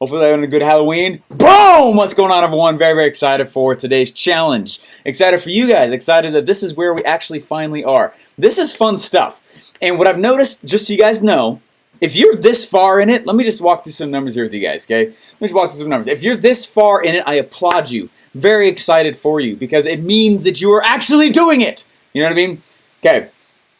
Hopefully they're having a good Halloween. Boom! What's going on, everyone? Very, very excited for today's challenge. Excited for you guys. Excited that this is where we actually finally are. This is fun stuff. And what I've noticed, just so you guys know, if you're this far in it, let me just walk through some numbers here with you guys, okay? Let me just walk through some numbers. If you're this far in it, I applaud you. Very excited for you because it means that you are actually doing it. You know what I mean? Okay,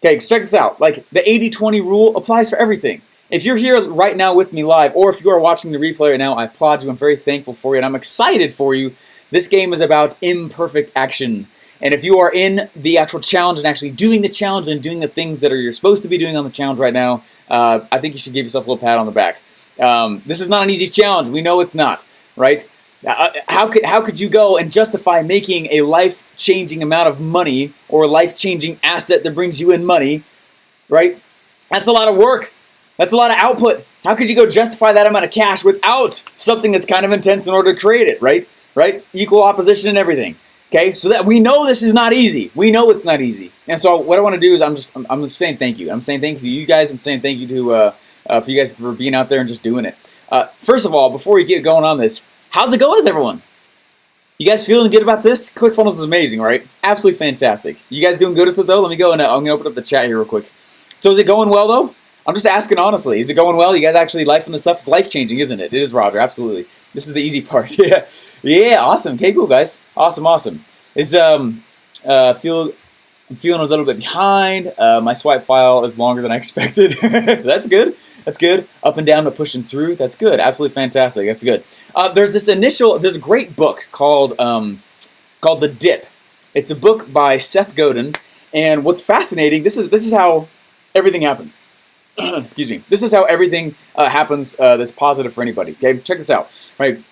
check this out. Like, the 80-20 rule applies for everything. If you're here right now with me live, or if you are watching the replay right now, I applaud you. I'm very thankful for you, and I'm excited for you. This game is about imperfect action. And if you are in the actual challenge and actually doing the challenge and doing the things that you're supposed to be doing on the challenge right now, I think you should give yourself a little pat on the back. This is not an easy challenge. We know it's not, right? How could you go and justify making a life-changing amount of money or a life-changing asset that brings you in money, right? That's a lot of work. That's a lot of output. How could you go justify that amount of cash without something that's kind of intense in order to create it, right? Equal opposition and everything. Okay, so that we know this is not easy. We know it's not easy. And so what I want to do is I'm just saying thank you. I'm saying thank you to you guys. I'm saying thank you to for you guys for being out there and just doing it. First of all, before we get going on this, how's it going with everyone? You guys feeling good about this? ClickFunnels is amazing, right? Absolutely fantastic. You guys doing good with it though? Let me go and I'm gonna open up the chat here real quick. So is it going well though? I'm just asking honestly. Is it going well? You guys actually liking the stuff? It's life-changing, isn't it? It is, Roger. Absolutely. This is the easy part. Yeah. Awesome. Okay, cool, guys. Awesome. I'm feeling a little bit behind. My swipe file is longer than I expected. That's good. Up and down, but pushing through. That's good. Absolutely fantastic. That's good. There's a great book called The Dip. It's a book by Seth Godin, and what's fascinating, this is how everything happens. Excuse me. This is how everything happens that's positive for anybody. Okay, check this out. Right,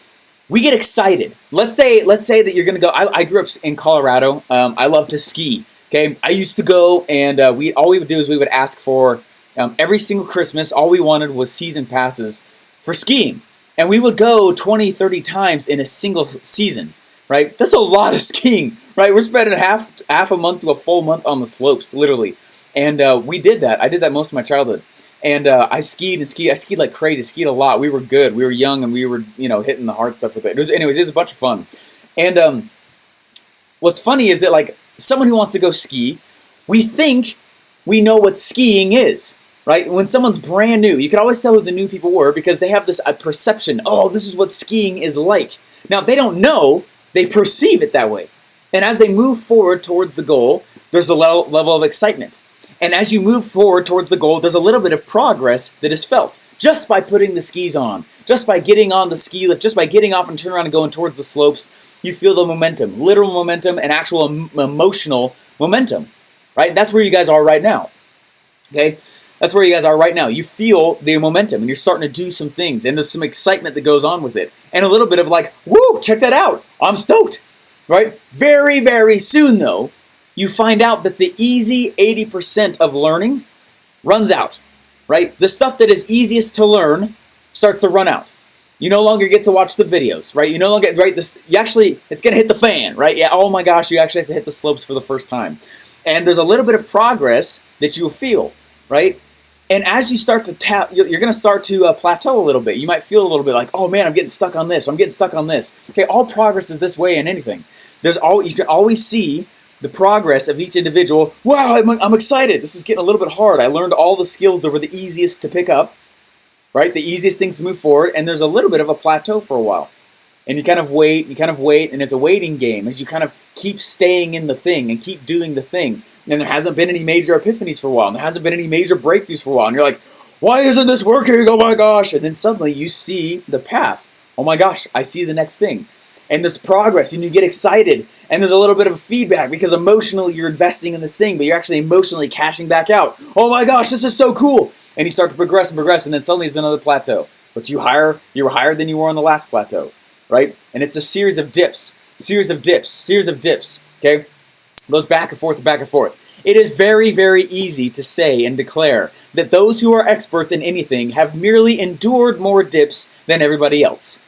we get excited. Let's say that you're gonna go. I grew up in Colorado. I love to ski. Okay, I used to go, and all we would do is we would ask for every single Christmas. All we wanted was season passes for skiing, and we would go 20, 30 times in a single season. Right, that's a lot of skiing. Right, we're spending half a month to a full month on the slopes, literally. And we did that. I did that most of my childhood. And I skied. I skied like crazy. I skied a lot. We were good. We were young, and we were, hitting the hard stuff with it. It was a bunch of fun. And what's funny is that, like, someone who wants to go ski, we think we know what skiing is, right? When someone's brand new, you can always tell who the new people were because they have this perception, oh, this is what skiing is like. Now, they don't know. They perceive it that way. And as they move forward towards the goal, there's a level of excitement. And as you move forward towards the goal, there's a little bit of progress that is felt just by putting the skis on, just by getting on the ski lift, just by getting off and turning around and going towards the slopes. You feel the momentum, literal momentum and actual emotional momentum, right? That's where you guys are right now, okay? That's where you guys are right now. You feel the momentum and you're starting to do some things and there's some excitement that goes on with it. And a little bit of like, woo, check that out. I'm stoked, right? Very, very soon though, you find out that the easy 80% of learning runs out, right? The stuff that is easiest to learn starts to run out. You no longer get to watch the videos, right? You no longer, right? It's going to hit the fan, right? Yeah, oh my gosh, you actually have to hit the slopes for the first time. And there's a little bit of progress that you'll feel, right? And as you start to tap, you're going to start to plateau a little bit. You might feel a little bit like, oh man, I'm getting stuck on this. Okay, all progress is this way in anything. You can always see the progress of each individual. Wow, I'm excited. This is getting a little bit hard. I learned all the skills that were the easiest to pick up, right? The easiest things to move forward. And there's a little bit of a plateau for a while. And you kind of wait, and it's a waiting game as you kind of keep staying in the thing and keep doing the thing. And there hasn't been any major epiphanies for a while. And there hasn't been any major breakthroughs for a while. And you're like, why isn't this working? Oh my gosh. And then suddenly you see the path. Oh my gosh, I see the next thing. And there's progress, and you get excited, and there's a little bit of feedback because emotionally you're investing in this thing, but you're actually emotionally cashing back out. Oh my gosh, this is so cool! And you start to progress, and then suddenly it's another plateau. But you were higher than you were on the last plateau, right? And it's a series of dips, okay? It goes back and forth. It is very, very easy to say and declare that those who are experts in anything have merely endured more dips than everybody else,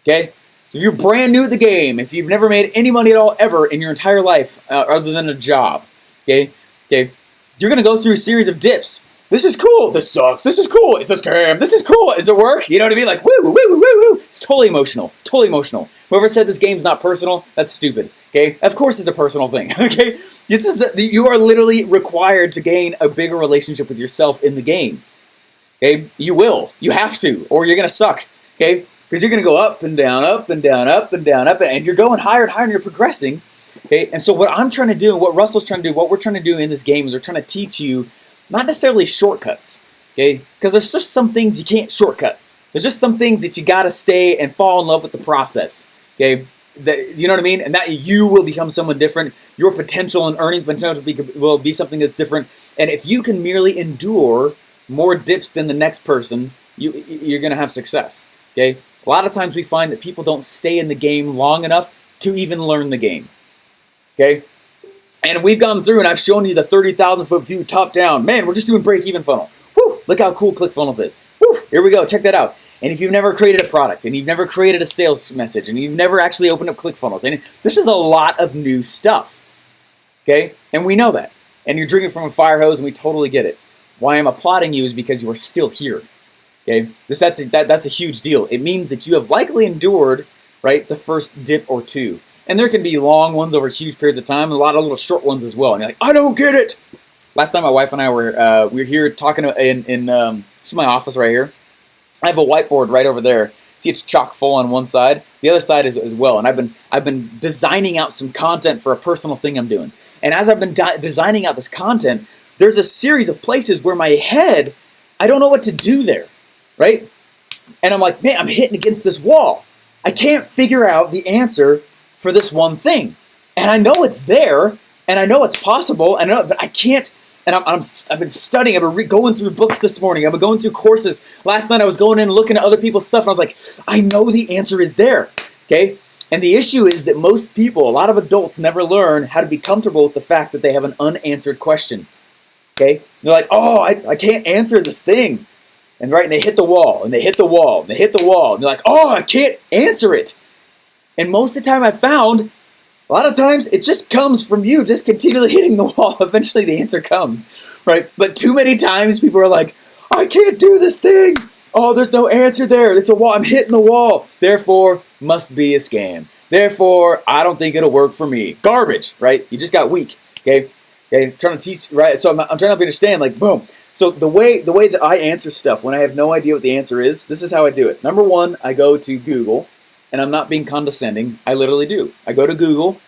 okay? If you're brand new at the game, if you've never made any money at all ever in your entire life other than a job, okay, you're going to go through a series of dips. This is cool. This sucks. This is cool. It's a scam. This is cool. Does it work? You know what I mean? Like, woo, woo, woo, woo, woo. It's totally emotional. Totally emotional. Whoever said this game's not personal, that's stupid. Okay? Of course it's a personal thing. Okay? You are literally required to gain a bigger relationship with yourself in the game. Okay? You will. You have to, or you're going to suck. Okay? Because you're going to go up and down, up and down, up and down, up, and you're going higher and higher and you're progressing. Okay? And so what I'm trying to do, and what Russell's trying to do, what we're trying to do in this game is we're trying to teach you not necessarily shortcuts, okay? Because there's just some things you can't shortcut. There's just some things that you got to stay and fall in love with the process, okay? You know what I mean? And that you will become someone different. Your potential and earning potential will be something that's different. And if you can merely endure more dips than the next person, you're going to have success, okay? A lot of times we find that people don't stay in the game long enough to even learn the game, okay? And we've gone through and I've shown you the 30,000 foot view top down. Man, we're just doing break-even funnel. Woo! Look how cool ClickFunnels is. Woo! Here we go. Check that out. And if you've never created a product and you've never created a sales message and you've never actually opened up ClickFunnels, and this is a lot of new stuff. Okay? And we know that. And you're drinking from a fire hose and we totally get it. Why I'm applauding you is because you are still here. Okay? That's a huge deal. It means that you have likely endured, right, the first dip or two. And there can be long ones over huge periods of time, and a lot of little short ones as well. And you're like, I don't get it. Last time my wife and I we were here talking in this is my office right here. I have a whiteboard right over there. See, it's chock full on one side. The other side is as well. And I've been designing out some content for a personal thing I'm doing. And as I've been designing out this content, there's a series of places where my head, I don't know what to do there, right? And I'm like, man, I'm hitting against this wall. I can't figure out the answer for this one thing, and I know it's there, and I know it's possible, and but I can't. And I've been studying. I've been going through books this morning. I've been going through courses. Last night I was going in and looking at other people's stuff, and I was like, I know the answer is there. Okay, and the issue is that most people, a lot of adults, never learn how to be comfortable with the fact that they have an unanswered question. Okay, they're like, oh, I can't answer this thing, and right, and they hit the wall, and they hit the wall, and they hit the wall, and they're like, oh, I can't answer it. And most of the time I found, a lot of times it just comes from you just continually hitting the wall. Eventually the answer comes, right? But too many times people are like, I can't do this thing. Oh, there's no answer there. It's a wall. I'm hitting the wall. Therefore, must be a scam. Therefore, I don't think it'll work for me. Garbage, right? You just got weak, okay? I'm trying to teach, right? So I'm trying to understand, like, boom. So the way that I answer stuff when I have no idea what the answer is, this is how I do it. Number one, I go to Google. And I'm not being condescending. I literally do. I go to Google.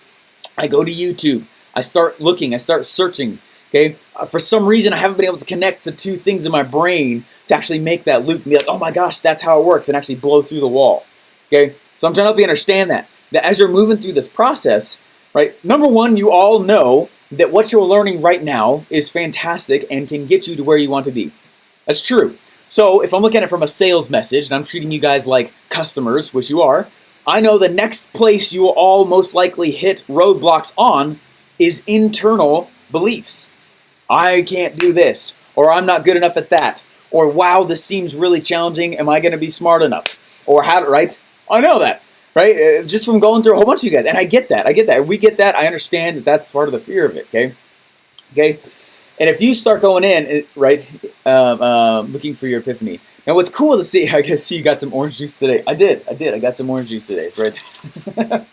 I go to YouTube. I start looking. I start searching. Okay. For some reason, I haven't been able to connect the two things in my brain to actually make that loop and be like, oh my gosh, that's how it works, and actually blow through the wall. Okay. So I'm trying to help you understand that as you're moving through this process, right? Number one, you all know that what you're learning right now is fantastic and can get you to where you want to be. That's true. So if I'm looking at it from a sales message and I'm treating you guys like customers, which you are, I know the next place you will all most likely hit roadblocks on is internal beliefs. I can't do this, or I'm not good enough at that, or wow, this seems really challenging. Am I going to be smart enough? Or how, right? I know that, right? Just from going through a whole bunch of you guys. And I get that. We get that. I understand that that's part of the fear of it, okay? Okay? And if you start going in, right, looking for your epiphany. Now, what's cool to see, I can see you got some orange juice today. I did. I got some orange juice today. It's right there.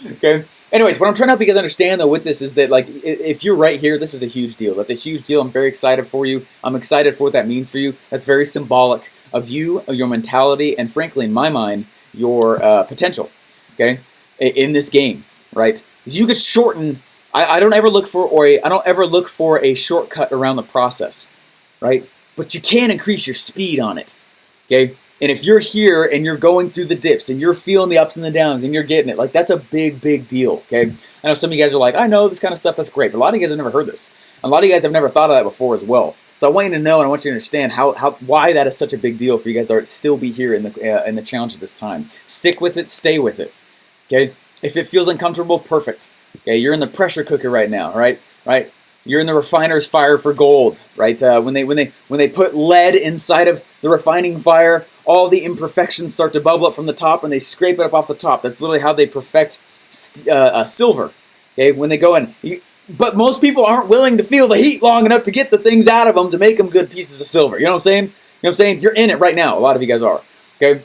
Okay. Anyways, what I'm trying to help you guys understand, though, with this is that, like, if you're right here, this is a huge deal. That's a huge deal. I'm very excited for you. I'm excited for what that means for you. That's very symbolic of you, of your mentality, and frankly, in my mind, your potential, okay, in this game, right? Because you could shorten. I don't ever look for a shortcut around the process, right? But you can increase your speed on it, okay? And if you're here and you're going through the dips and you're feeling the ups and the downs and you're getting it, like, that's a big, big deal, okay? I know some of you guys are like, I know this kind of stuff, that's great, but a lot of you guys have never heard this. A lot of you guys have never thought of that before as well. So I want you to know and I want you to understand why that is such a big deal for you guys to still be here in the challenge at this time. Stick with it, stay with it, okay? If it feels uncomfortable, perfect. Okay, you're in the pressure cooker right now, right? Right? You're in the refiner's fire for gold, right? When they put lead inside of the refining fire, all the imperfections start to bubble up from the top, and they scrape it up off the top. That's literally how they perfect silver. Okay, when they go in, But most people aren't willing to feel the heat long enough to get the things out of them to make them good pieces of silver. You know what I'm saying? You know what I'm saying? You're in it right now. A lot of you guys are. Okay?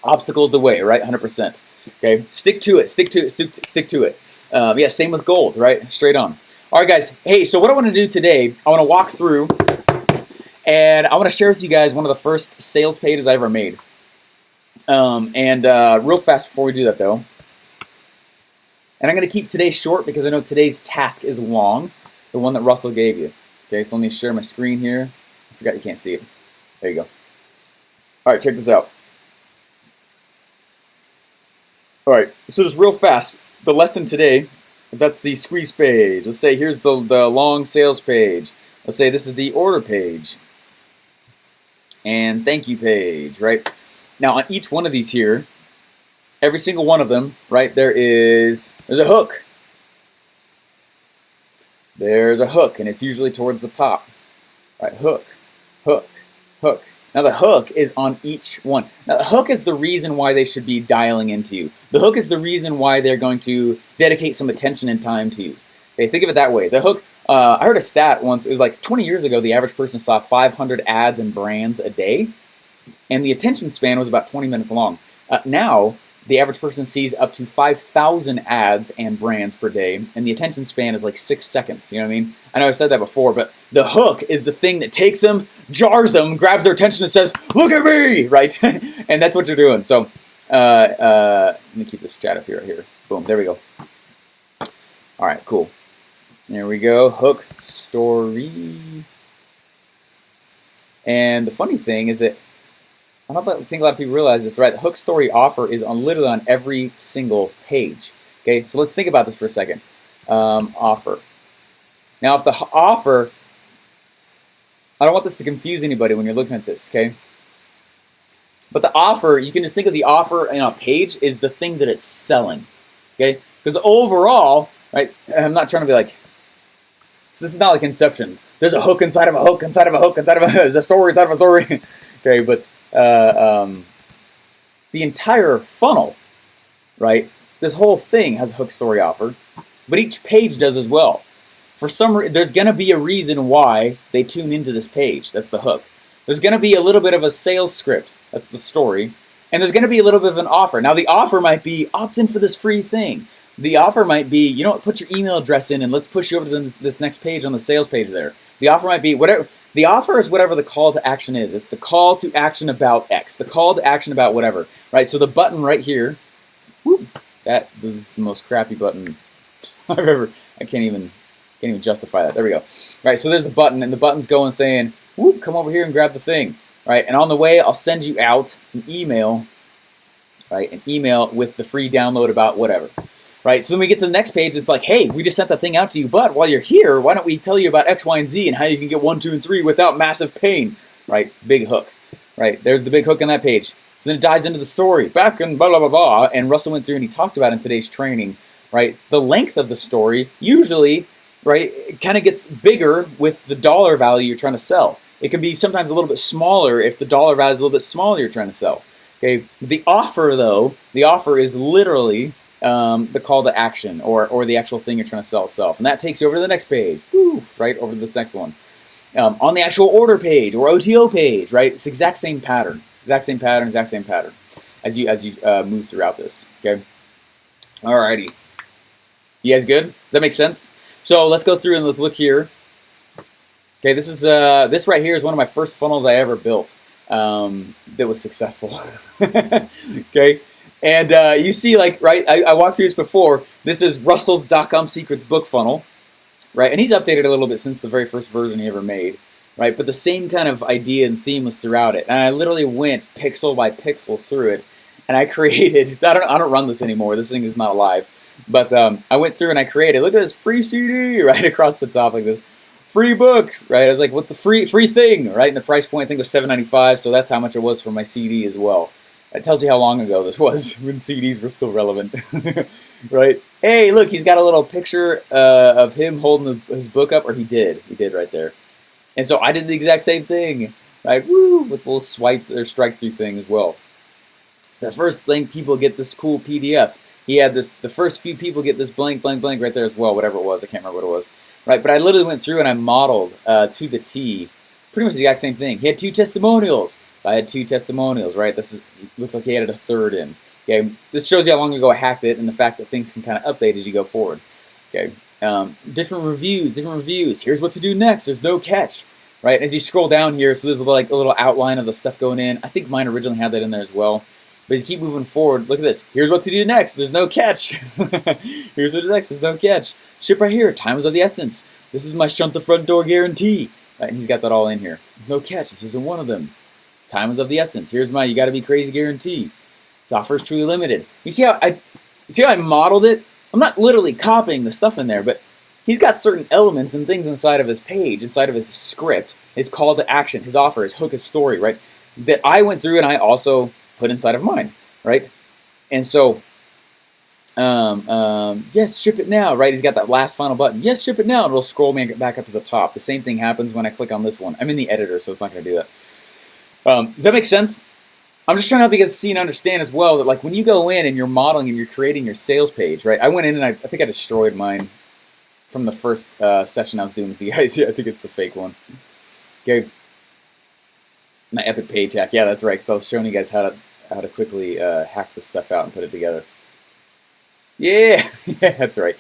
Obstacle's the way, right? 100%. Okay? Stick to it. Stick to it. Stick to it. Yeah, same with gold, right? Straight on. All right, guys. Hey, so what I want to do today, I want to walk through and I want to share with you guys one of the first sales pages I ever made. Real fast before we do that, though. And I'm going to keep today short because I know today's task is long, the one that Russell gave you. Okay, so let me share my screen here. I forgot you can't see it. There you go. All right, check this out. All right, so just real fast, the lesson today, that's the squeeze page. Let's say here's the long sales page. Let's say this is the order page. And thank you page, right? Now on each one of these here, every single one of them, right, there's a hook. There's a hook, and it's usually towards the top. Right, hook, hook, hook. Now the hook is on each one. Now the hook is the reason why they should be dialing into you. The hook is the reason why they're going to dedicate some attention and time to you. Okay, think of it that way. The hook, I heard a stat once, it was like 20 years ago, the average person saw 500 ads and brands a day, and the attention span was about 20 minutes long. Now, the average person sees up to 5,000 ads and brands per day, and the attention span is like 6 seconds. You know what I mean? I know I said that before, but the hook is the thing that takes them, jars them, grabs their attention, and says, "Look at me!" Right? And that's what you're doing. So, let me keep this chat up here. Right here. Boom. There we go. All right. Cool. There we go. Hook story. And the funny thing is that I don't think a lot of people realize this, right? The hook story offer is literally on every single page. Okay, so let's think about this for a second. Offer. Now, if the offer, I don't want this to confuse anybody when you're looking at this, okay? But the offer, you can just think of the offer in a page is the thing that it's selling, okay? Because overall, right, I'm not trying to be like, so this is not like Inception. There's a hook inside of a hook inside of a hook inside of a, there's a story inside of a story. Okay, but the entire funnel, right? This whole thing has a hook story offer, but each page does as well. For some reason, there's going to be a reason why they tune into this page. That's the hook. There's going to be a little bit of a sales script. That's the story. And there's going to be a little bit of an offer. Now, the offer might be opt in for this free thing. The offer might be, you know what, put your email address in and let's push you over to this next page on the sales page there. The offer might be whatever. The offer is whatever the call to action is. It's the call to action about X, the call to action about whatever, right? So the button right here, whoop, that is the most crappy button I've ever, I can't even justify that. There we go. Right, so there's the button, and the button's going saying, whoop, come over here and grab the thing, right? And on the way, I'll send you out an email, right? An email with the free download about whatever. Right, so when we get to the next page, it's like, hey, we just sent that thing out to you, but while you're here, why don't we tell you about X, Y, and Z and how you can get 1, 2, and 3 without massive pain, right? Big hook, right? There's the big hook on that page. So then it dives into the story, back and blah, blah, blah, blah, and Russell went through and he talked about in today's training, right? The length of the story usually, right, it kind of gets bigger with the dollar value you're trying to sell. It can be sometimes a little bit smaller if the dollar value is a little bit smaller you're trying to sell, okay? The offer, though, the offer is literally the call to action or the actual thing you're trying to sell itself. And that takes you over to the next page, woof, right, over to this next one. On the actual order page or OTO page, right, it's exact same pattern, as you move throughout this, okay? Alrighty. You guys good? Does that make sense? So let's go through and let's look here. Okay, this is this right here is one of my first funnels I ever built that was successful. Okay. And you see, like, right, I walked through this before. This is Russell's .com Secrets book funnel, right? And he's updated a little bit since the very first version he ever made, right? But the same kind of idea and theme was throughout it. And I literally went pixel by pixel through it. And I created, I don't run this anymore. This thing is not alive. But I went through and I created, look at this free CD right across the top like this. Free book, right? I was like, what's the free thing, right? And the price point, I think, was $7.95. So that's how much it was for my CD as well. It tells you how long ago this was, when CDs were still relevant, right? Hey, look, he's got a little picture of him holding his book up, or he did right there. And so I did the exact same thing, right? Woo, with a little swipe or strike through thing as well. The first thing, people get this cool PDF. he had this, the first few people get this blank, blank, blank right there as well, whatever it was, I can't remember what it was, right? But I literally went through and I modeled to the T, pretty much the exact same thing. He had 2 testimonials. I had 2 testimonials, right? This is, looks like he added a 3rd in. Okay, this shows you how long ago I hacked it and the fact that things can kind of update as you go forward. Okay, different reviews. Here's what to do next. There's no catch, right? As you scroll down here, so there's like a little outline of the stuff going in. I think mine originally had that in there as well. But as you keep moving forward, look at this. Here's what to do next. There's no catch. Here's what to do next. There's no catch. Ship right here. Time is of the essence. This is my shunt the front door guarantee. Right, and he's got that all in here. There's no catch. This isn't one of them. Time is of the essence. Here's my you got to be crazy guarantee. The offer is truly limited. You see how I modeled it? I'm not literally copying the stuff in there, but he's got certain elements and things inside of his page, inside of his script, his call to action, his offer, his hook, his story, right? That I went through and I also put inside of mine, right? And so, yes, ship it now, right? He's got that last final button. Yes, ship it now. And it'll scroll me back up to the top. The same thing happens when I click on this one. I'm in the editor, so it's not going to do that. Does that make sense? I'm just trying to help you guys see and understand as well that like when you go in and you're modeling and you're creating your sales page, right? I went in and I think I destroyed mine from the first session I was doing with you guys. Yeah, I think it's the fake one. Okay. My epic page hack. Yeah, that's right. Because I was showing you guys how to quickly hack this stuff out and put it together. Yeah, yeah, that's right.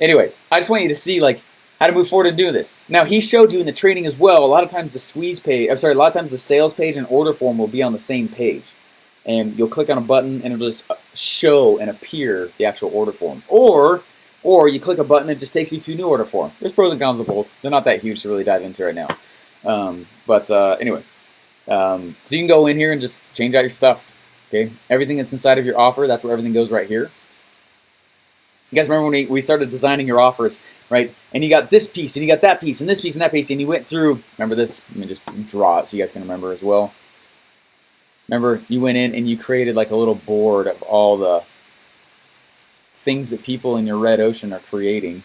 Anyway, I just want you to see like how to move forward and do this. Now he showed you in the training as well. A lot of times the squeeze page, a lot of times the sales page and order form will be on the same page, and you'll click on a button and it'll just show and appear the actual order form. Or you click a button and it just takes you to a new order form. There's pros and cons of both. They're not that huge to really dive into right now. Anyway, so you can go in here and just change out your stuff. Okay, everything that's inside of your offer, that's where everything goes right here. You guys remember when we started designing your offers, right? And you got this piece, and you got that piece, and this piece, and that piece, and you went through, remember this? Let me just draw it so you guys can remember as well. Remember, you went in and you created like a little board of all the things that people in your red ocean are creating.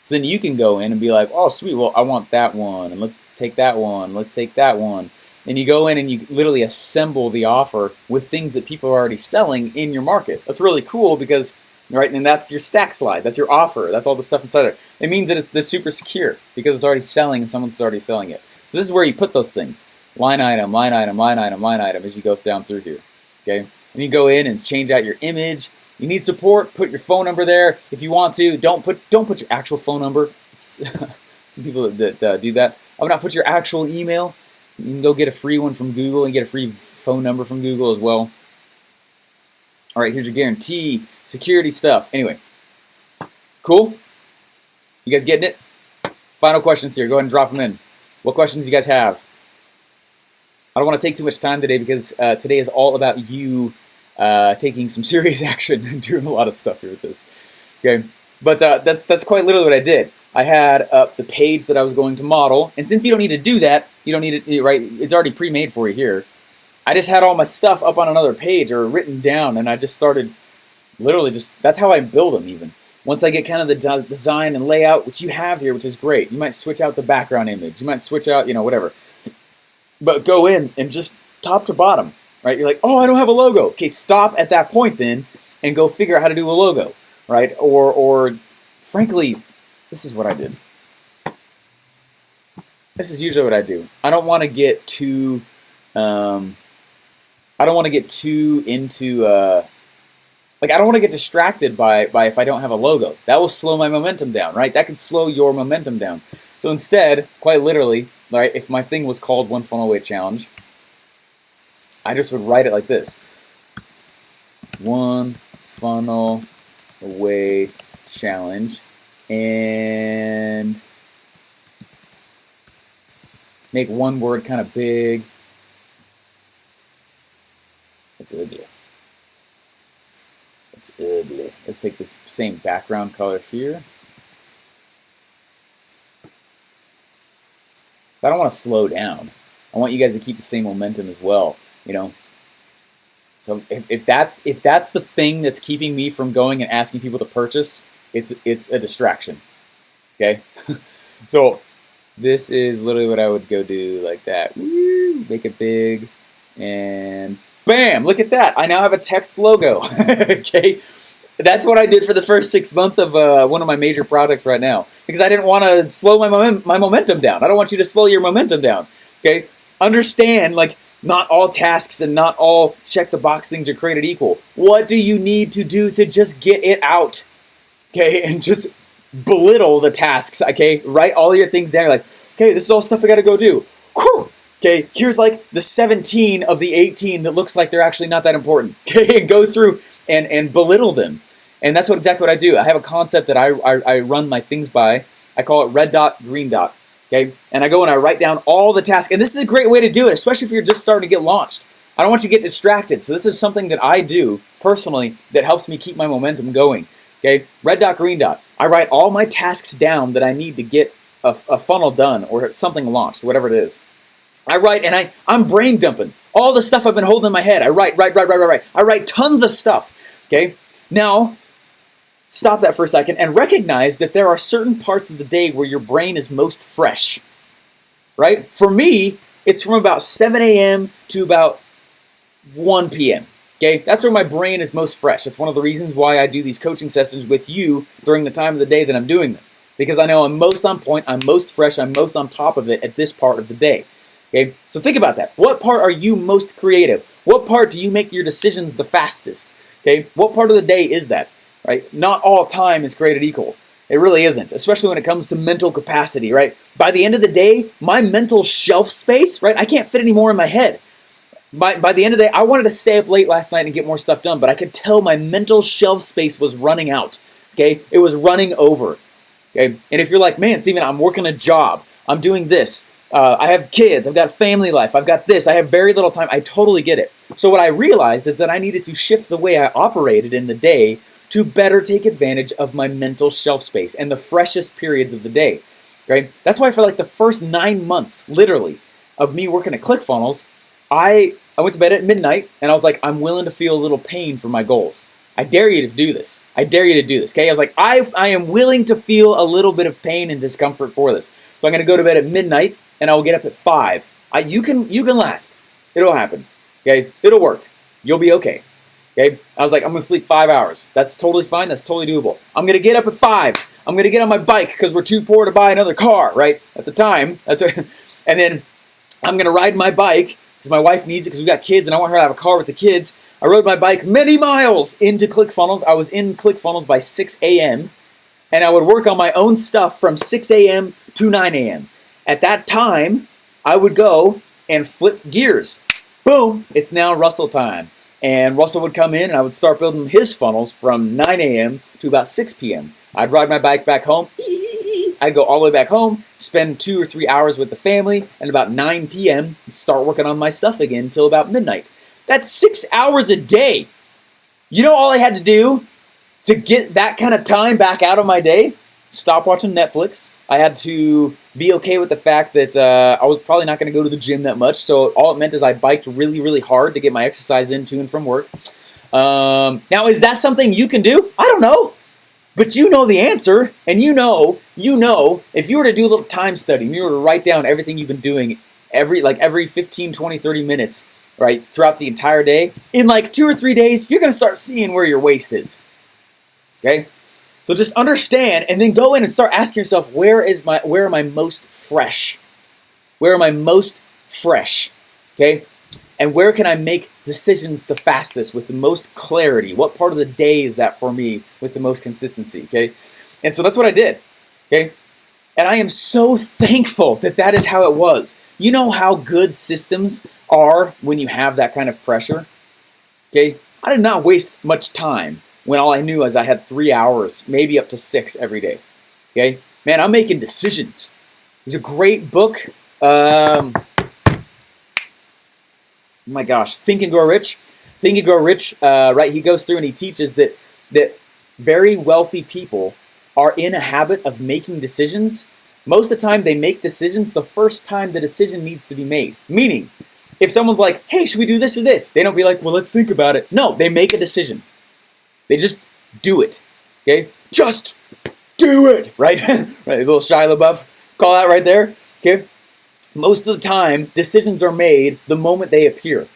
So then you can go in and be like, oh, sweet, well, I want that one, and let's take that one, let's take that one. And you go in and you literally assemble the offer with things that people are already selling in your market. That's really cool because, right, and that's your stack slide, that's your offer, that's all the stuff inside of it. It means that it's super secure because it's already selling and someone's already selling it. So this is where you put those things. Line item, line item, line item, line item as you go down through here. Okay? And you go in and change out your image. You need support, put your phone number there if you want to. Don't put your actual phone number. Some people that do that. I would not put your actual email. You can go get a free one from Google and get a free phone number from Google as well. All right, here's your guarantee, security stuff. Anyway, cool? You guys getting it? Final questions here. Go ahead and drop them in. What questions do you guys have? I don't want to take too much time today because today is all about you taking some serious action and doing a lot of stuff here with this. Okay, but that's quite literally what I did. I had up the page that I was going to model, and since you don't need to do that, you don't need it, right? It's already pre-made for you here. I just had all my stuff up on another page or written down, and I just started literally that's how I build them even. Once I get kind of the design and layout, which you have here, which is great. You might switch out the background image. You might switch out, whatever. But go in and just top to bottom, right? You're like, oh, I don't have a logo. Okay, stop at that point then and go figure out how to do a logo, right? Or frankly, this is what I did. This is usually what I do. I don't want to get too into I don't want to get distracted by if I don't have a logo. That will slow my momentum down, right? That could slow your momentum down. So instead, quite literally, right, if my thing was called One Funnel Away Challenge, I just would write it like this. One Funnel Away Challenge, and make one word kind of big. That's ugly. That's ugly. Let's take this same background color here. So I don't want to slow down. I want you guys to keep the same momentum as well, So if that's the thing that's keeping me from going and asking people to purchase, it's a distraction. Okay? So this is literally what I would go do like that. Woo, make it big, and bam, look at that. I now have a text logo. Okay? That's what I did for the first 6 months of one of my major projects right now, because I didn't want to slow my momentum down. I don't want you to slow your momentum down. Okay, understand, like, not all tasks and not all check the box things are created equal. What do you need to do to just get it out? Okay, and just belittle the tasks. Okay, write all your things down. You're like, okay, this is all stuff I got to go do. Whew. Okay, here's like the 17 of the 18 that looks like they're actually not that important. Okay, and go through and belittle them. And that's exactly what I do. I have a concept that I run my things by. I call it red dot, green dot. Okay, and I go and I write down all the tasks. And this is a great way to do it, especially if you're just starting to get launched. I don't want you to get distracted. So this is something that I do personally that helps me keep my momentum going. Okay, red dot, green dot. I write all my tasks down that I need to get a funnel done or something launched, whatever it is. I write and I'm brain dumping all the stuff I've been holding in my head. I write. I write tons of stuff. Okay, now stop that for a second and recognize that there are certain parts of the day where your brain is most fresh, right? For me, it's from about 7 a.m. to about 1 p.m. Okay, that's where my brain is most fresh. That's one of the reasons why I do these coaching sessions with you during the time of the day that I'm doing them, because I know I'm most on point, I'm most fresh, I'm most on top of it at this part of the day. Okay, so think about that. What part are you most creative? What part do you make your decisions the fastest? Okay, what part of the day is that? Right? Not all time is created equal. It really isn't, especially when it comes to mental capacity, right? By the end of the day, my mental shelf space, right? I can't fit any more in my head. By the end of the day, I wanted to stay up late last night and get more stuff done, but I could tell my mental shelf space was running out, okay? It was running over, okay? And if you're like, man, Steven, I'm working a job, I'm doing this, I have kids, I've got a family life, I've got this, I have very little time, I totally get it. So what I realized is that I needed to shift the way I operated in the day to better take advantage of my mental shelf space and the freshest periods of the day, right? That's why for like the first 9 months, literally, of me working at ClickFunnels, I went to bed at midnight and I was like, I'm willing to feel a little pain for my goals. I dare you to do this. I dare you to do this, okay? I was like, I am willing to feel a little bit of pain and discomfort for this. So I'm going to go to bed at midnight and I will get up at 5. You can last. It'll happen, okay? It'll work. You'll be okay. Okay, I was like, I'm going to sleep 5 hours. That's totally fine. That's totally doable. I'm going to get up at 5. I'm going to get on my bike because we're too poor to buy another car, right? At the time. And then I'm going to ride my bike because my wife needs it because we've got kids and I want her to have a car with the kids. I rode my bike many miles into ClickFunnels. I was in ClickFunnels by 6 a.m. and I would work on my own stuff from 6 a.m. to 9 a.m. At that time, I would go and flip gears. Boom, it's now Russell time. And Russell would come in and I would start building his funnels from 9 a.m. to about 6 p.m. I'd ride my bike back home. I'd go all the way back home, spend 2 or 3 hours with the family, and about 9 p.m. start working on my stuff again until about midnight. That's 6 hours a day. You know all I had to do to get that kind of time back out of my day? Stop watching Netflix. I had to be okay with the fact that I was probably not going to go to the gym that much. So all it meant is I biked really, really hard to get my exercise in to and from work. Now, is that something you can do? I don't know. But you know the answer. And you know, if you were to do a little time study and you were to write down everything you've been doing every 15, 20, 30 minutes, right, throughout the entire day, in like 2 or 3 days, you're going to start seeing where your waste is. Okay? So just understand and then go in and start asking yourself, where am I most fresh? Where am I most fresh? Okay? And where can I make decisions the fastest with the most clarity? What part of the day is that for me with the most consistency? Okay? And so that's what I did. Okay? And I am so thankful that that is how it was. You know how good systems are when you have that kind of pressure? Okay? I did not waste much time when all I knew is I had 3 hours, maybe up to 6 every day. Okay? Man, I'm making decisions. It's a great book. Oh my gosh, Think and Grow Rich. Think and Grow Rich, right? He goes through and he teaches that very wealthy people are in a habit of making decisions. Most of the time, they make decisions the first time the decision needs to be made. Meaning, if someone's like, hey, should we do this or this? They don't be like, well, let's think about it. No, they make a decision. They just do it, okay? Just do it, right? Right, a little Shia LaBeouf call out right there, okay? Most of the time, decisions are made the moment they appear,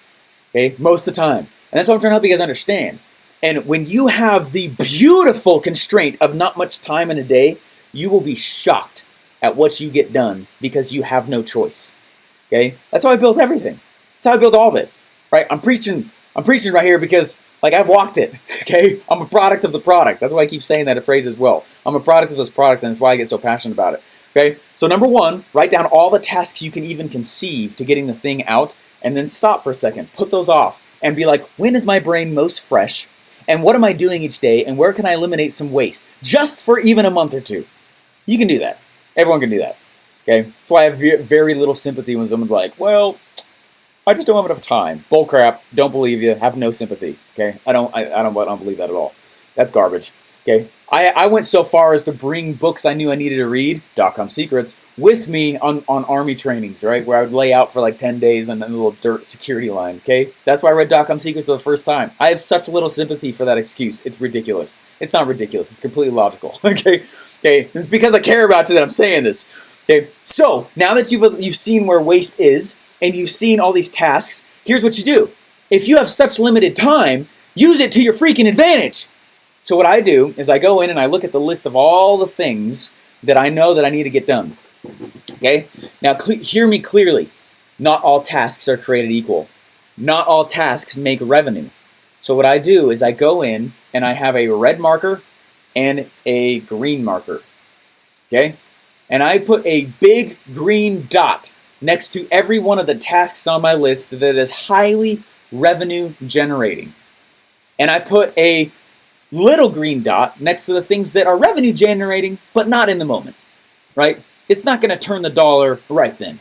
okay? Most of the time. And that's what I'm trying to help you guys understand. And when you have the beautiful constraint of not much time in a day, you will be shocked at what you get done because you have no choice. Okay? That's how I built everything. That's how I built all of it. Right? I'm preaching right here because like I've walked it. Okay? I'm a product of the product. That's why I keep saying that phrase as well. I'm a product of this product, and that's why I get so passionate about it. Okay? So number one, write down all the tasks you can even conceive to getting the thing out, and then stop for a second. Put those off and be like, when is my brain most fresh? And what am I doing each day? And where can I eliminate some waste? Just for even a month or two. You can do that. Everyone can do that. Okay? That's why I have very little sympathy when someone's like, well, I just don't have enough time. Bull crap. Don't believe you. Have no sympathy. Okay? I don't believe that at all. That's garbage. Okay? I went so far as to bring books I knew I needed to read, .com Secrets, with me on Army trainings, right? Where I would lay out for like 10 days on a little dirt security line, okay? That's why I read .com Secrets for the first time. I have such little sympathy for that excuse. It's ridiculous. It's not ridiculous. It's completely logical, okay? Okay, it's because I care about you that I'm saying this. Okay, so now that you've seen where waste is and you've seen all these tasks, here's what you do. If you have such limited time, use it to your freaking advantage. So what I do is I go in and I look at the list of all the things that I know that I need to get done. Okay, now hear me clearly. Not all tasks are created equal. Not all tasks make revenue. So what I do is I go in and I have a red marker and a green marker. Okay? And I put a big green dot next to every one of the tasks on my list that is highly revenue generating. And I put a little green dot next to the things that are revenue generating, but not in the moment, right? It's not going to turn the dollar right then,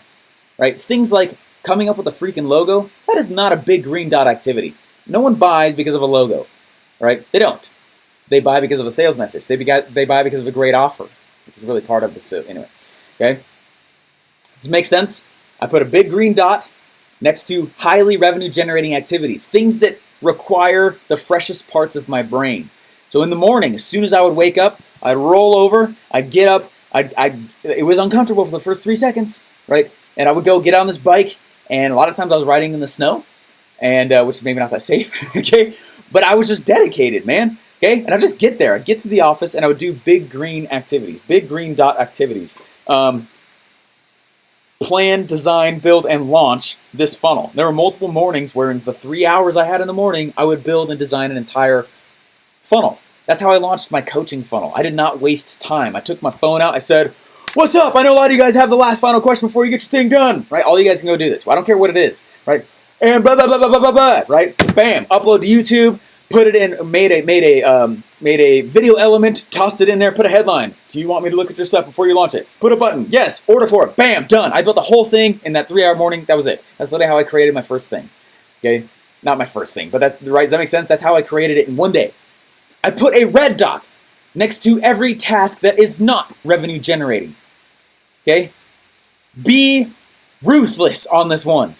right? Things like coming up with a freaking logo, that is not a big green dot activity. No one buys because of a logo, right? They don't. They buy because of a sales message. They buy because of a great offer, which is really part of the sale. Anyway, okay? Does this make sense? I put a big green dot next to highly revenue generating activities, things that require the freshest parts of my brain. So in the morning, as soon as I would wake up, I'd roll over, I'd get up, it was uncomfortable for the first 3 seconds, right? And I would go get on this bike, and a lot of times I was riding in the snow, and which is maybe not that safe, okay? But I was just dedicated, man, okay? And I'd just get there. I'd get to the office, and I would do big green activities, big green dot activities. Plan, design, build, and launch this funnel. There were multiple mornings where in the 3 hours I had in the morning, I would build and design an entire funnel. That's how I launched my coaching funnel. I did not waste time. I took my phone out. I said, what's up? I know a lot of you guys have the last final question before you get your thing done, right? All you guys can go do this. Well, I don't care what it is, right? And blah, blah, blah, blah, blah, blah, blah, right? Bam, upload to YouTube, put it in, made a video element, tossed it in there, put a headline. Do you want me to look at your stuff before you launch it? Put a button. Yes, order for it. Bam, done. I built the whole thing in that 3 hour morning. That was it. That's literally how I created my first thing. Okay? Not my first thing, but right? Does that make sense? That's how I created it in one day. I put a red dot next to every task that is not revenue generating. Okay? Be ruthless on this one.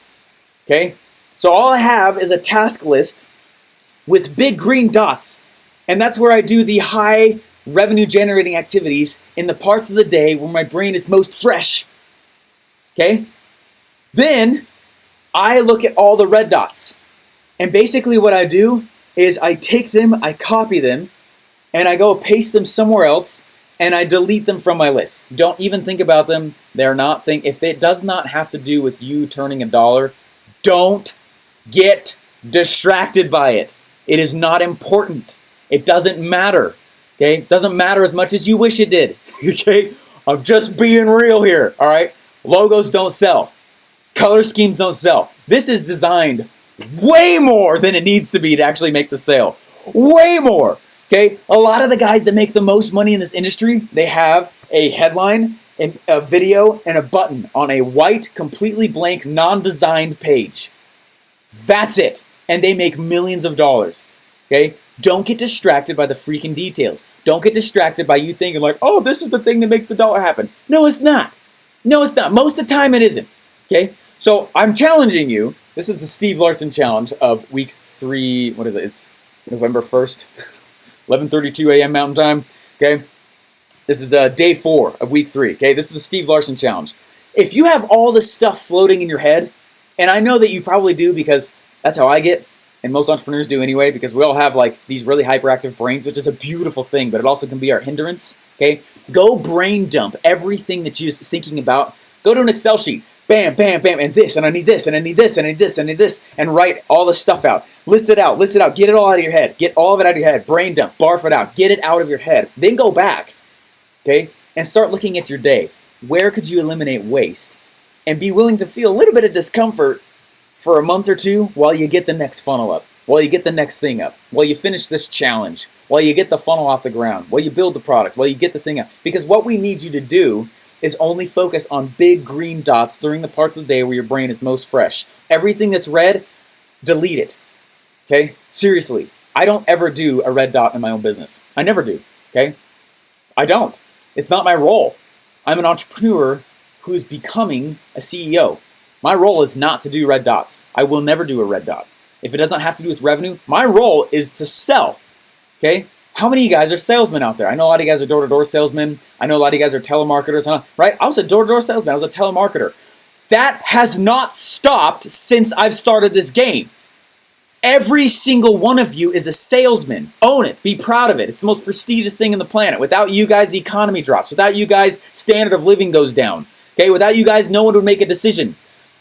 Okay? So all I have is a task list with big green dots, and that's where I do the high revenue generating activities in the parts of the day where my brain is most fresh. Okay? Then I look at all the red dots, and basically what I do is I take them, I copy them, and I go paste them somewhere else, and I delete them from my list. Don't even think about them. If it does not have to do with you turning $1, don't get distracted by it. It is not important. It doesn't matter. Okay? It doesn't matter as much as you wish it did. Okay? I'm just being real here. All right? Logos don't sell. Color schemes don't sell. This is designed way more than it needs to be to actually make the sale. Way more. Okay? A lot of the guys that make the most money in this industry, they have a headline, and a video, and a button on a white, completely blank, non-designed page. That's it. And they make millions of dollars. Okay? Don't get distracted by the freaking details. Don't get distracted by you thinking like, oh, this is the thing that makes the dollar happen. No, it's not. No, it's not. Most of the time it isn't. Okay? So I'm challenging you. This is the Steve Larsen challenge of week 3. What is it? It's November 1st, 11:32 a.m. Mountain Time. Okay? This is day 4 of week 3. Okay? This is the Steve Larsen challenge. If you have all this stuff floating in your head, and I know that you probably do because that's how I get. and most entrepreneurs do anyway, because we all have like these really hyperactive brains, which is a beautiful thing, but it also can be our hindrance. Okay, go brain dump everything that you're thinking about. Go to an Excel sheet. Bam, bam, bam, and this, and I need this, and I need this, and I need this, and I need this, and write all this stuff out. List it out, get it all out of your head. Get all of it out of your head. Brain dump, barf it out, get it out of your head. Then go back, okay, and start looking at your day. Where could you eliminate waste? And be willing to feel a little bit of discomfort for a month or two while you get the next funnel up, while you get the next thing up, while you finish this challenge, while you get the funnel off the ground, while you build the product, while you get the thing up. Because what we need you to do is only focus on big green dots during the parts of the day where your brain is most fresh. Everything that's red, delete it. Okay? Seriously. I don't ever do a red dot in my own business. I never do. Okay? I don't. It's not my role. I'm an entrepreneur who's becoming a CEO. My role is not to do red dots. I will never do a red dot. If it doesn't have to do with revenue, my role is to sell. Okay? How many of you guys are salesmen out there? I know a lot of you guys are door-to-door salesmen. I know a lot of you guys are telemarketers, right? I was a door-to-door salesman. I was a telemarketer. That has not stopped since I've started this game. Every single one of you is a salesman. Own it. Be proud of it. It's the most prestigious thing on the planet. Without you guys, the economy drops. Without you guys, standard of living goes down. Okay? Without you guys, no one would make a decision.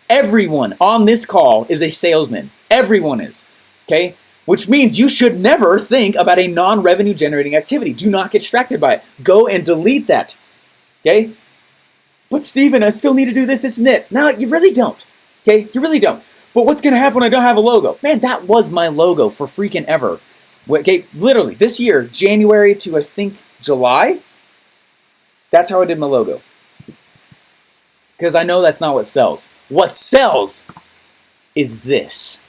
Everyone on this call is a salesman. Everyone is. Okay? Which means you should never think about a non-revenue generating activity. Do not get distracted by it. Go and delete that. Okay? But Steven, I still need to do this, and that. No, you really don't. Okay? You really don't. But what's going to happen when I don't have a logo? Man, that was my logo for freaking ever. Okay, literally, this year, January to I think July, that's how I did my logo. Because I know that's not what sells. What sells is this.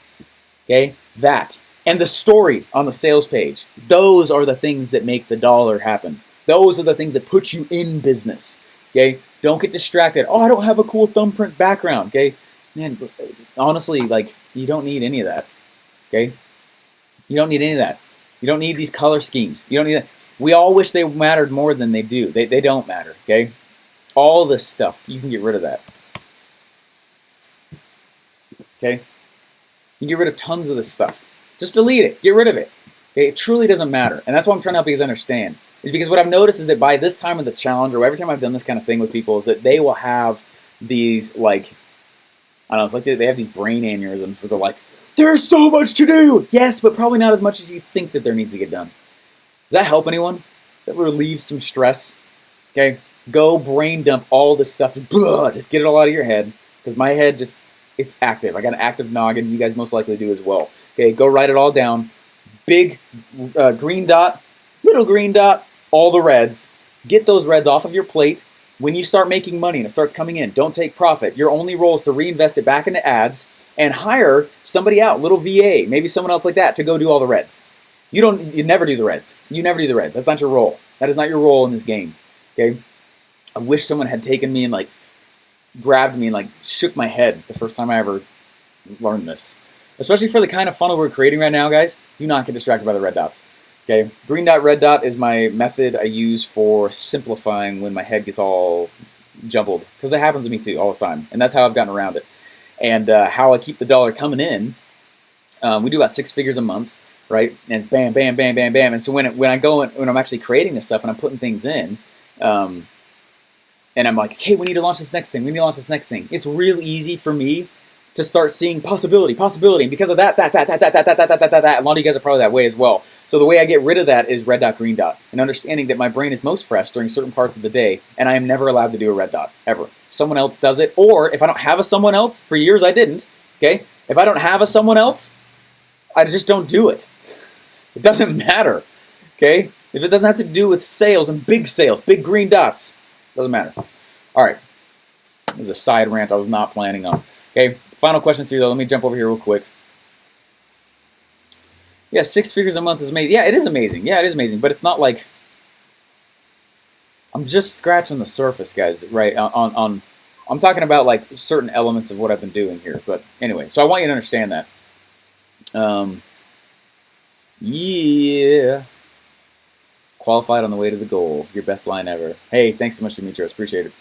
Okay? That. And the story on the sales page. Those are the things that make the dollar happen. Those are the things that put you in business. Okay? Don't get distracted. Oh, I don't have a cool thumbprint background. Okay? Man, honestly, like, you don't need any of that. Okay? You don't need any of that. You don't need these color schemes. You don't need that. We all wish they mattered more than they do. They don't matter. Okay? All this stuff, you can get rid of that. Okay? You can get rid of tons of this stuff. Just delete it. Get rid of it. Okay? It truly doesn't matter. And that's what I'm trying to help you guys understand. Is because what I've noticed is that by this time of the challenge, or every time I've done this kind of thing with people, is that they will have these, like, I don't know, it's like they have these brain aneurysms where they're like, there's so much to do! Yes, but probably not as much as you think that there needs to get done. Does that help anyone? Does that relieve some stress? Okay? Go brain dump all this stuff. Just get it all out of your head. Because my head just, it's active. I got an active noggin. You guys most likely do as well. Okay, go write it all down. Big green dot, little green dot, all the reds. Get those reds off of your plate. When you start making money and it starts coming in, don't take profit. Your only role is to reinvest it back into ads and hire somebody out, little VA, maybe someone else like that, to go do all the reds. You never do the reds. You never do the reds. That's not your role. That is not your role in this game. Okay? I wish someone had taken me and like grabbed me and like shook my head the first time I ever learned this. Especially for the kind of funnel we're creating right now, guys. Do not get distracted by the red dots. Okay? Green dot, red dot is my method I use for simplifying when my head gets all jumbled. Because it happens to me too all the time. And that's how I've gotten around it. And how I keep the dollar coming in. We do about 6 figures a month, right? And bam, bam, bam, bam, bam. And so when I'm actually creating this stuff and I'm putting things in, and I'm like, okay, we need to launch this next thing. We need to launch this next thing. It's real easy for me to start seeing possibility. And because of that, a lot of you guys are probably that way as well. So the way I get rid of that is red dot, green dot, and understanding that my brain is most fresh during certain parts of the day, and I am never allowed to do a red dot, ever. Someone else does it, or if I don't have a someone else, for years I didn't, okay? If I don't have a someone else, I just don't do it. It doesn't matter, okay? If it doesn't have to do with sales and big green dots, doesn't matter. All right, this is a side rant I was not planning on. Okay, final question here though. Let me jump over here real quick. Yeah, 6 figures a month is amazing. Yeah, it is amazing. Yeah, it is amazing. But it's not like I'm just scratching the surface, guys. Right? I'm talking about like certain elements of what I've been doing here. But anyway, so I want you to understand that. Yeah. Qualified on the way to the goal. Your best line ever. Hey, thanks so much, Demetrios. Appreciate it.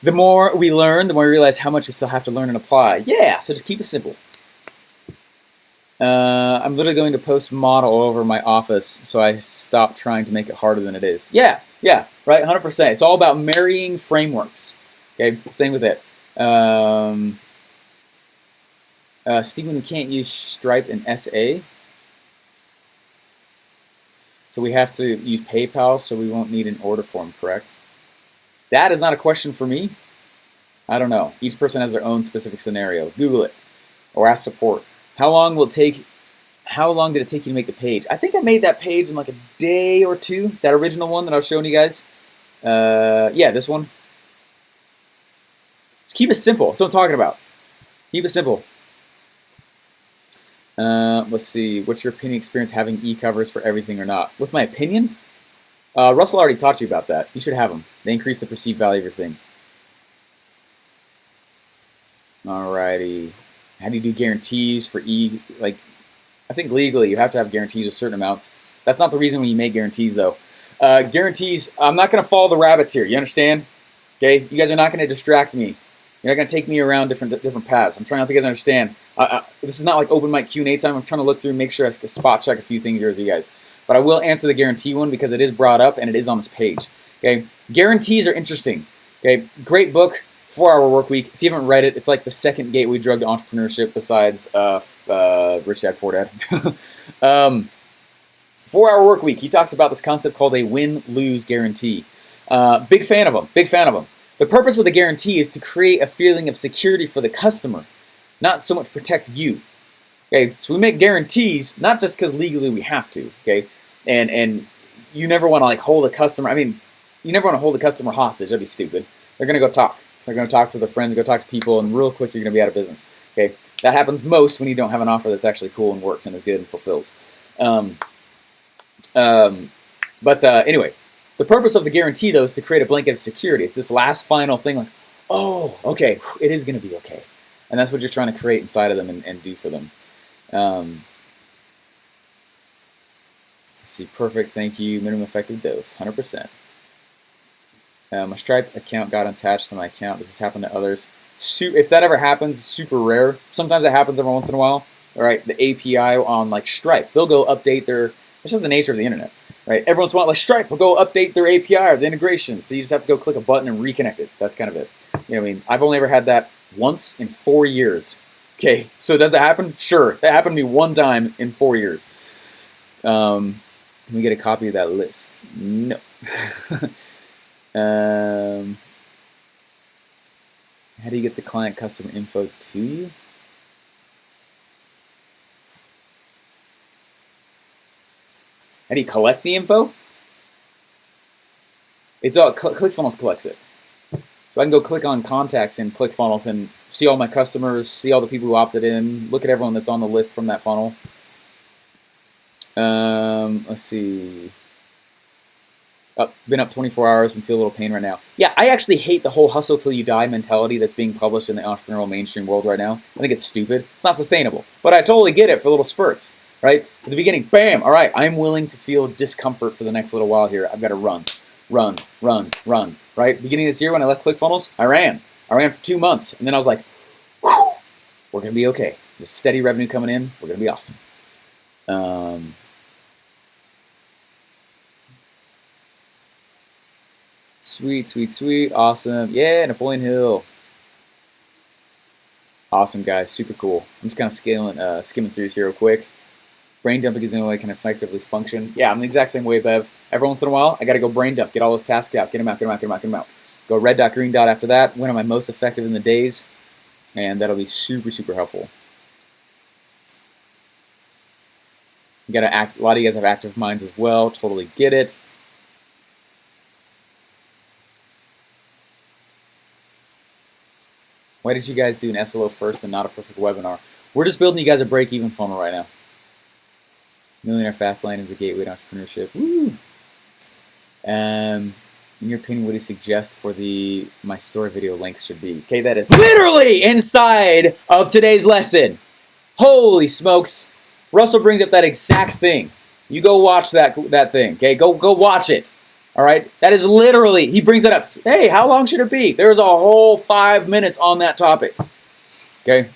The more we learn, the more we realize how much we still have to learn and apply. Yeah, so just keep it simple. I'm literally going to post mod all over my office, so I stop trying to make it harder than it is. Yeah, right, 100%. It's all about marrying frameworks. Okay, same with it. Stephen, we can't use Stripe and SA, so we have to use PayPal, so we won't need an order form, correct? That is not a question for me. I don't know. Each person has their own specific scenario. Google it or ask support. How long did it take you to make the page? I think I made that page in like a day or two. That original one that I was showing you guys. Yeah, this one. Keep it simple. That's what I'm talking about. Keep it simple. Let's see. What's your opinion experience having e-covers for everything or not? What's my opinion? Russell already taught you about that. You should have them. They increase the perceived value of your thing. Alrighty. How do you do guarantees for I think legally you have to have guarantees with certain amounts. That's not the reason when you make guarantees though. Guarantees, I'm not going to follow the rabbits here. You understand? Okay? You guys are not going to distract me. You're not going to take me around different paths. I'm trying to help you guys understand. This is not like open mic Q&A time. I'm trying to look through and make sure I spot check a few things here with you guys. But I will answer the guarantee one because it is brought up and it is on this page. Okay? Guarantees are interesting. Okay? Great book, 4-Hour Workweek. If you haven't read it, it's like the second gateway drug to entrepreneurship besides Rich Dad Poor Dad. 4-Hour Workweek. He talks about this concept called a win-lose guarantee. Big fan of them. Big fan of them. The purpose of the guarantee is to create a feeling of security for the customer, not so much protect you. Okay, so we make guarantees not just because legally we have to. Okay, and you never want to like hold a customer. I mean, you never want to hold a customer hostage. That'd be stupid. They're gonna go talk. They're gonna talk to their friends, go talk to people, and real quick you're gonna be out of business. Okay, that happens most when you don't have an offer that's actually cool and works and is good and fulfills. Anyway. The purpose of the guarantee, though, is to create a blanket of security. It's this last final thing like, oh, okay, it is going to be okay. And that's what you're trying to create inside of them and do for them. Let's see, perfect, thank you. Minimum effective dose, 100%. My Stripe account got attached to my account. Does this happen to others? If that ever happens, it's super rare. Sometimes it happens every once in a while. All right, the API on like Stripe, they'll go update their, it's just the nature of the internet. Right, every once in a while, like Stripe will go update their API or the integration, so you just have to go click a button and reconnect it. That's kind of it. You know what I mean? I've only ever had that once in 4 years. Okay, so does it happen? Sure, that happened to me one time in 4 years. Can we get a copy of that list? No. How do you get the client customer info to you? How do you collect the info? It's all ClickFunnels collects it. So I can go click on contacts in ClickFunnels and see all my customers, see all the people who opted in, look at everyone that's on the list from that funnel. Let's see. Been up 24 hours and feel a little pain right now. Yeah, I actually hate the whole hustle till you die mentality that's being published in the entrepreneurial mainstream world right now. I think it's stupid. It's not sustainable. But I totally get it for little spurts. Right? At the beginning, bam, all right, I'm willing to feel discomfort for the next little while here. I've got to run, right? Beginning of this year when I left ClickFunnels, I ran for 2 months. And then I was like, whew, we're going to be okay. There's steady revenue coming in. We're going to be awesome. Sweet. Awesome. Yeah, Napoleon Hill. Awesome, guys. Super cool. I'm just kind of skimming through this here real quick. Brain dumping is the only way I can effectively function. Yeah, I'm the exact same way, Bev. Every once in a while, I got to go brain dump, get all those tasks out, get them out. Go red dot, green dot after that. When am I most effective in the days? And that'll be super helpful. You got to act. A lot of you guys have active minds as well. Totally get it. Why did you guys do an SLO first and not a perfect webinar? We're just building you guys a break-even funnel right now. Millionaire Fast Lane is the gateway to entrepreneurship. Woo! In your opinion, what do you suggest for the my story video length should be? Okay, that is literally inside of today's lesson. Holy smokes! Russell brings up that exact thing. You go watch that thing. Okay, go watch it. All right, that is literally, he brings it up. Hey, how long should it be? There's a whole 5 minutes on that topic. Okay,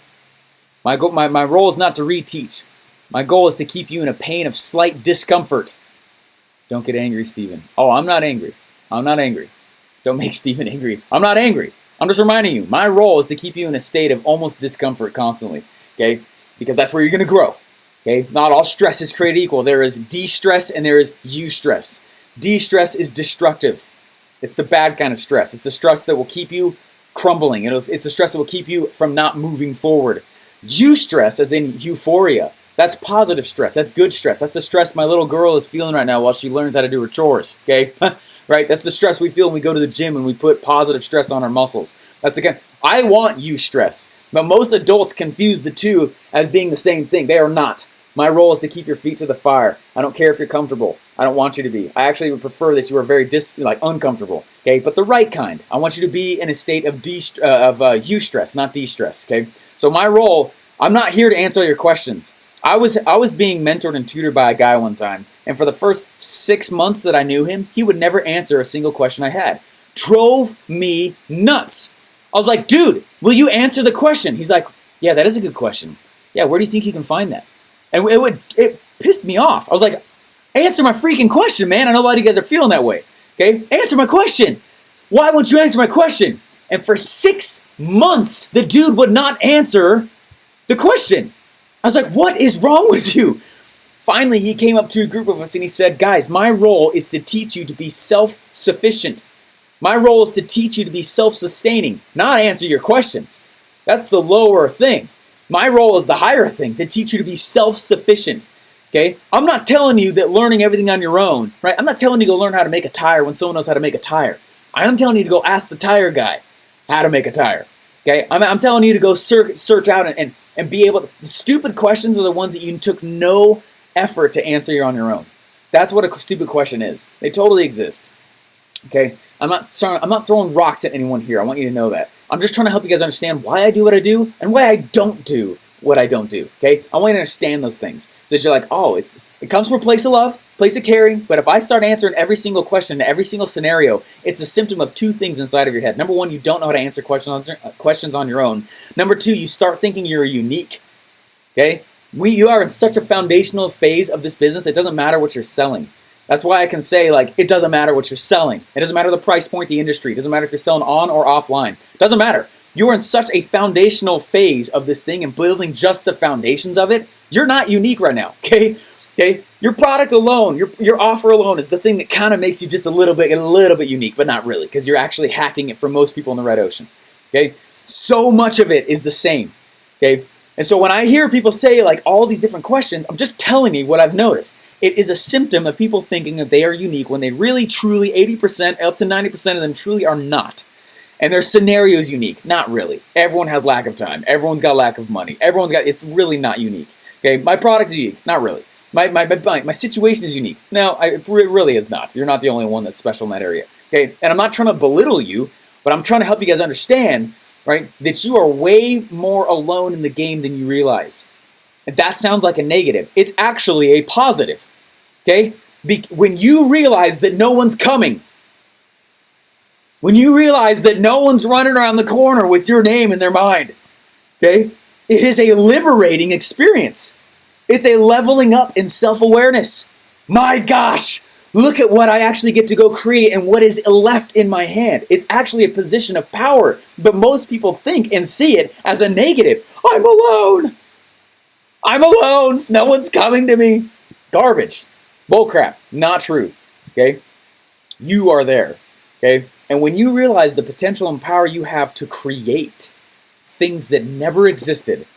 my role is not to reteach. My goal is to keep you in a pain of slight discomfort. Don't get angry, Stephen. Oh, I'm not angry. I'm not angry. Don't make Stephen angry. I'm not angry. I'm just reminding you, my role is to keep you in a state of almost discomfort constantly, okay? Because that's where you're going to grow, okay? Not all stress is created equal. There is de-stress and there is eustress. De-stress is destructive. It's the bad kind of stress. It's the stress that will keep you crumbling. It's the stress that will keep you from not moving forward. Eustress, as in euphoria, that's positive stress. That's good stress. That's the stress my little girl is feeling right now while she learns how to do her chores, okay? Right? That's the stress we feel when we go to the gym and we put positive stress on our muscles. That's again, I want eustress, but most adults confuse the two as being the same thing. They are not. My role is to keep your feet to the fire. I don't care if you're comfortable. I don't want you to be. I actually would prefer that you are very uncomfortable, okay? But the right kind. I want you to be in a state of eustress, not de-stress, okay? So my role, I'm not here to answer your questions. I was being mentored and tutored by a guy one time, and for the first 6 months that I knew him, he would never answer a single question I had. Drove me nuts. I was like, dude, will you answer the question? He's like, yeah, that is a good question. Yeah, where do you think you can find that? And it pissed me off. I was like, answer my freaking question, man. I know a lot of you guys are feeling that way. Okay? Answer my question. Why won't you answer my question? And for 6 months, the dude would not answer the question. I was like, what is wrong with you? Finally, he came up to a group of us and he said, guys, my role is to teach you to be self-sufficient. My role is to teach you to be self-sustaining, not answer your questions. That's the lower thing. My role is the higher thing, to teach you to be self-sufficient. Okay? I'm not telling you that learning everything on your own, right? I'm not telling you to go learn how to make a tire when someone knows how to make a tire. I am telling you to go ask the tire guy how to make a tire. Okay? I'm telling you to go search out and be able to. The stupid questions are the ones that you took no effort to answer on your own. That's what a stupid question is. They totally exist. Okay? I'm not throwing rocks at anyone here. I want you to know that. I'm just trying to help you guys understand why I do what I do and why I don't do what I don't do. Okay? I want you to understand those things. So that you're like, oh, it comes from a place of love, place of caring, but if I start answering every single question in every single scenario, it's a symptom of two things inside of your head. Number one, you don't know how to answer questions on your own. Number two, you start thinking you're unique. Okay? You are in such a foundational phase of this business, it doesn't matter what you're selling. That's why I can say, it doesn't matter what you're selling. It doesn't matter the price point, the industry. It doesn't matter if you're selling on or offline. It doesn't matter. You are in such a foundational phase of this thing and building just the foundations of it. You're not unique right now, okay? Okay? Your product alone, your offer alone is the thing that kind of makes you just a little bit unique, but not really, because you're actually hacking it for most people in the red ocean, okay? So much of it is the same, okay? And so when I hear people say all these different questions, I'm just telling you what I've noticed. It is a symptom of people thinking that they are unique when they really, truly, 80%, up to 90% of them truly are not. And their scenario is unique. Not really. Everyone has lack of time. Everyone's got lack of money. It's really not unique. Okay, my product is unique. Not really. My situation is unique. No, it really is not. You're not the only one that's special in that area. Okay, and I'm not trying to belittle you, but I'm trying to help you guys understand, right, that you are way more alone in the game than you realize. And that sounds like a negative. It's actually a positive. Okay? When you realize that no one's coming, when you realize that no one's running around the corner with your name in their mind, okay? It is a liberating experience. It's a leveling up in self-awareness. My gosh, look at what I actually get to go create and what is left in my hand. It's actually a position of power, but most people think and see it as a negative. I'm alone. I'm alone. No one's coming to me. Garbage. Bullcrap. Not true. Okay? You are there. Okay? And when you realize the potential and power you have to create things that never existed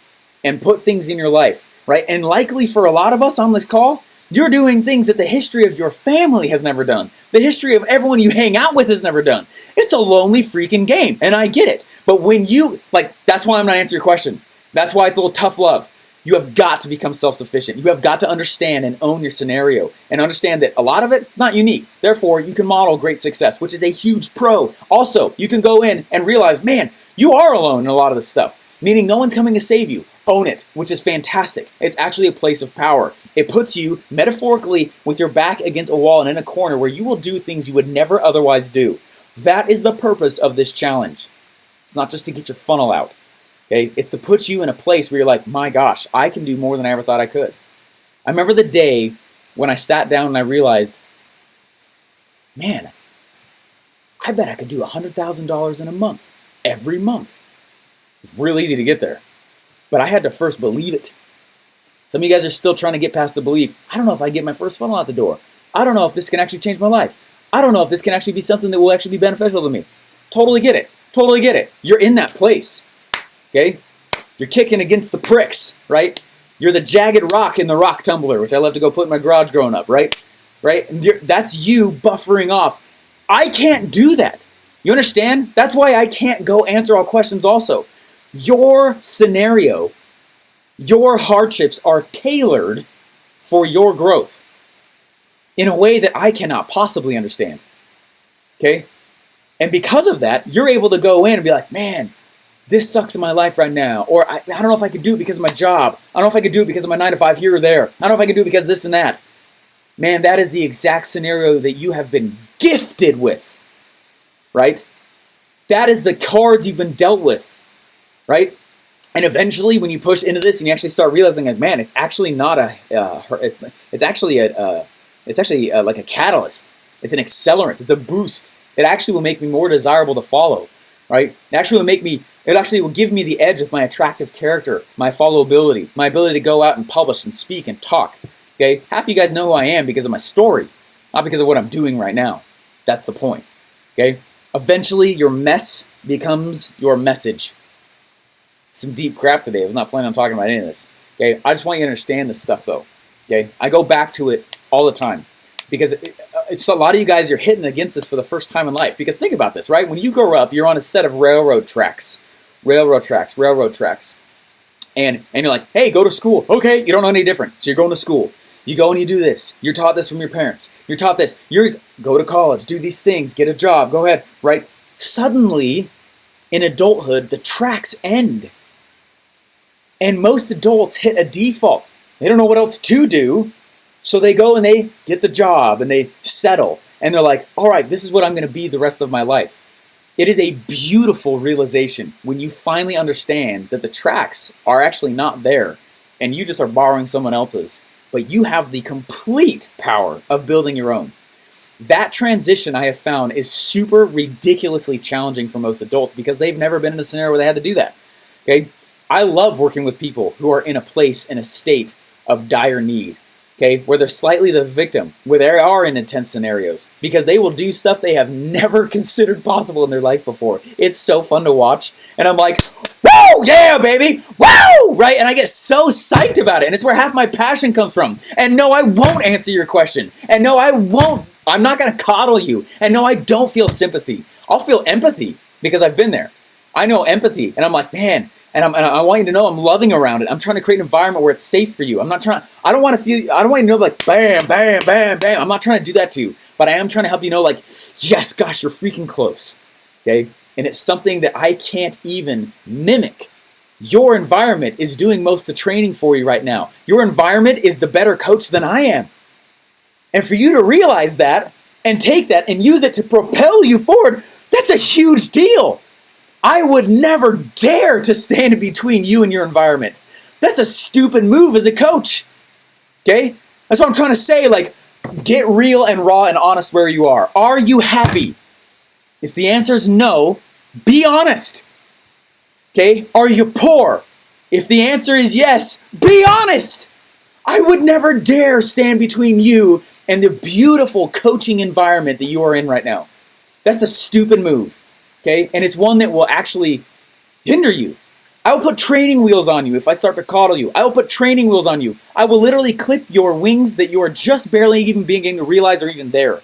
and put things in your life, right? And likely for a lot of us on this call, you're doing things that the history of your family has never done. The history of everyone you hang out with has never done. It's a lonely freaking game, and I get it. But when you, that's why I'm not answering your question. That's why it's a little tough love. You have got to become self-sufficient. You have got to understand and own your scenario and understand that a lot of it's not unique. Therefore, you can model great success, which is a huge pro. Also, you can go in and realize, man, you are alone in a lot of this stuff, meaning no one's coming to save you. Own it, which is fantastic. It's actually a place of power. It puts you, metaphorically, with your back against a wall and in a corner where you will do things you would never otherwise do. That is the purpose of this challenge. It's not just to get your funnel out. Okay? It's to put you in a place where you're like, my gosh, I can do more than I ever thought I could. I remember the day when I sat down and I realized, man, I bet I could do $100,000 in a month, every month. It's real easy to get there. But I had to first believe it. Some of you guys are still trying to get past the belief. I don't know if I get my first funnel out the door. I don't know if this can actually change my life. I don't know if this can actually be something that will actually be beneficial to me. Totally get it. Totally get it. You're in that place. Okay? You're kicking against the pricks, right? You're the jagged rock in the rock tumbler, which I love to go put in my garage growing up, right? Right? And that's you buffering off. I can't do that. You understand? That's why I can't go answer all questions also. Your scenario, your hardships are tailored for your growth in a way that I cannot possibly understand. Okay? And because of that, you're able to go in and be like, man, this sucks in my life right now. Or I don't know if I could do it because of my job. I don't know if I could do it because of my 9 to 5 here or there. I don't know if I could do it because of this and that. Man, that is the exact scenario that you have been gifted with, right? That is the cards you've been dealt with, right? And eventually, when you push into this and you actually start realizing, like, man, it's actually not it's actually like a catalyst. It's an accelerant. It's a boost. It actually will make me more desirable to follow, right? It actually will give me the edge of my attractive character, my followability, my ability to go out and publish and speak and talk. Okay, half of you guys know who I am because of my story, not because of what I'm doing right now. That's the point. Okay, eventually your mess becomes your message. Some deep crap today. I was not planning on talking about any of this. Okay, I just want you to understand this stuff though. Okay, I go back to it all the time because it's a lot of you guys are hitting against this for the first time in life. Because think about this, right? When you grow up, you're on a set of railroad tracks. And you're like, hey, go to school. Okay, you don't know any different. So you're going to school. You go and you do this. You're taught this from your parents. You're taught this. You go to college, do these things, get a job, go ahead, right? Suddenly, in adulthood, the tracks end. And most adults hit a default. They don't know what else to do. So they go and they get the job and they settle. And they're like, all right, this is what I'm going to be the rest of my life. It is a beautiful realization when you finally understand that the tracks are actually not there and you just are borrowing someone else's. But you have the complete power of building your own. That transition, I have found, is super ridiculously challenging for most adults because they've never been in a scenario where they had to do that. Okay? I love working with people who are in a place, in a state of dire need. Okay? Where they're slightly the victim, where they are in intense scenarios, because they will do stuff they have never considered possible in their life before. It's so fun to watch. And I'm like, whoa, yeah, baby, whoa, right? And I get so psyched about it. And it's where half my passion comes from. And no, I won't answer your question. And no, I'm not going to coddle you. And no, I don't feel sympathy. I'll feel empathy because I've been there. I know empathy. And I'm like, man, and I want you to know I'm loving around it. I'm trying to create an environment where it's safe for you. I don't want you to know like, bam, bam, bam, bam. I'm not trying to do that to you. But I am trying to help you know like, yes, gosh, you're freaking close. Okay? And it's something that I can't even mimic. Your environment is doing most of the training for you right now. Your environment is the better coach than I am. And for you to realize that and take that and use it to propel you forward, that's a huge deal. I would never dare to stand between you and your environment. That's a stupid move as a coach. Okay? That's what I'm trying to say. Like, get real and raw and honest where you are. Are you happy? If the answer is no, be honest. Okay? Are you poor? If the answer is yes, be honest. I would never dare stand between you and the beautiful coaching environment that you are in right now. That's a stupid move. Okay? And it's one that will actually hinder you. I will put training wheels on you if I start to coddle you. I will put training wheels on you. I will literally clip your wings that you are just barely even beginning to realize are even there.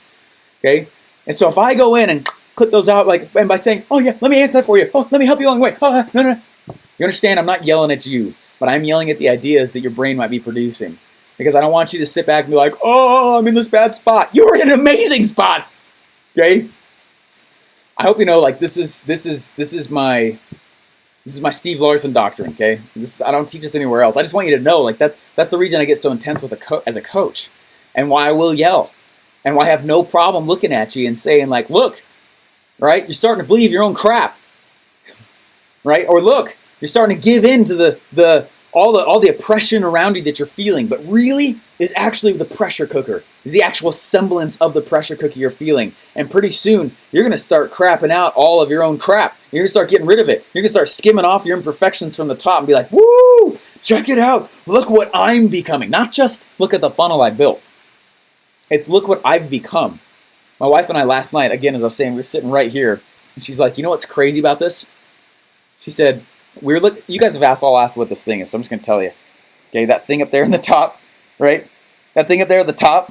Okay? And so if I go in and clip those out, like, and by saying, oh yeah, let me answer that for you. Oh, let me help you along the way. Oh, no. You understand? I'm not yelling at you, but I'm yelling at the ideas that your brain might be producing. Because I don't want you to sit back and be like, oh, I'm in this bad spot. You're in an amazing spot. Okay? I hope you know, like, this is my Steve Larsen doctrine, okay? I don't teach this anywhere else. I just want you to know, like, that's the reason I get so intense with as a coach, and why I will yell, and why I have no problem looking at you and saying, like, look, right? You're starting to believe your own crap, right? Or look, you're starting to give in to the all the oppression around you that you're feeling, but really is actually the pressure cooker, is the actual semblance of the pressure cooker you're feeling. And pretty soon, you're going to start crapping out all of your own crap. You're going to start getting rid of it. You're going to start skimming off your imperfections from the top and be like, woo, check it out. Look what I'm becoming. Not just look at the funnel I built. It's look what I've become. My wife and I last night, again, as I was saying, we were sitting right here, and she's like, you know what's crazy about this? She said, you guys have all asked what this thing is, so I'm just going to tell you. Okay, that thing up there in the top, right? That thing up there at the top,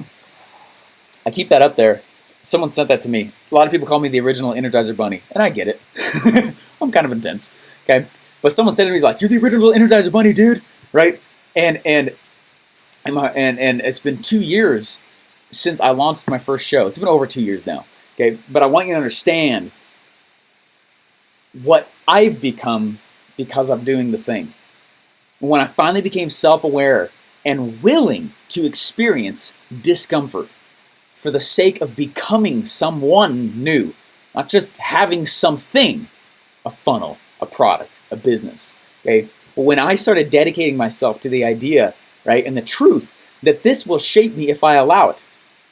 I keep that up there. Someone sent that to me. A lot of people call me the original Energizer Bunny, and I get it. I'm kind of intense, okay? But someone said to me, like, you're the original Energizer Bunny, dude, right? And it's been 2 years since I launched my first show. It's been over 2 years now, okay? But I want you to understand what I've become because I'm doing the thing. When I finally became self-aware and willing to experience discomfort for the sake of becoming someone new, not just having something, a funnel, a product, a business, okay? But when I started dedicating myself to the idea, right, and the truth that this will shape me if I allow it,